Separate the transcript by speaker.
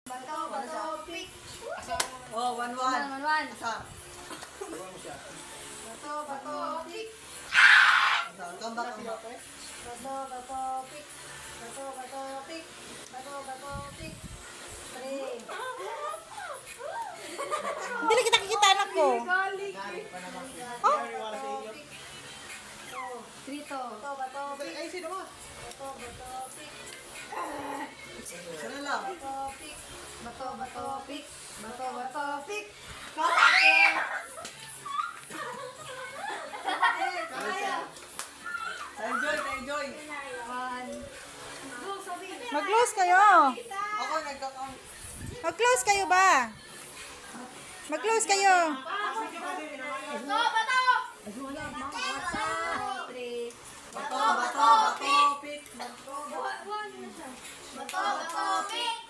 Speaker 1: Bato, bato, pick.
Speaker 2: Oh, 1-1.
Speaker 1: 1-1.
Speaker 2: Asa?
Speaker 1: Bato, bato, pick.
Speaker 2: Comeback.
Speaker 1: Bato, bato, pick. Bato, bato, pick. Bato, bato, pick. 3.
Speaker 3: Hindi lang kita kikita anak ko.
Speaker 1: Oh? 3 to. Bato, bato, pick.
Speaker 2: Ay, sino ba?
Speaker 1: Bato, bato, pick.
Speaker 2: Isa na lang.
Speaker 1: Bato, pick. Bato, bato, pick. Bato, bato, pick.
Speaker 2: Enjoy.
Speaker 1: 1.
Speaker 3: Mag-close kayo.
Speaker 2: Ako nagkakam.
Speaker 3: Mag-close kayo ba? Mag-close kayo.
Speaker 1: Bato, bato. 3.
Speaker 2: Bato, pick.
Speaker 1: Bato, bato, pick.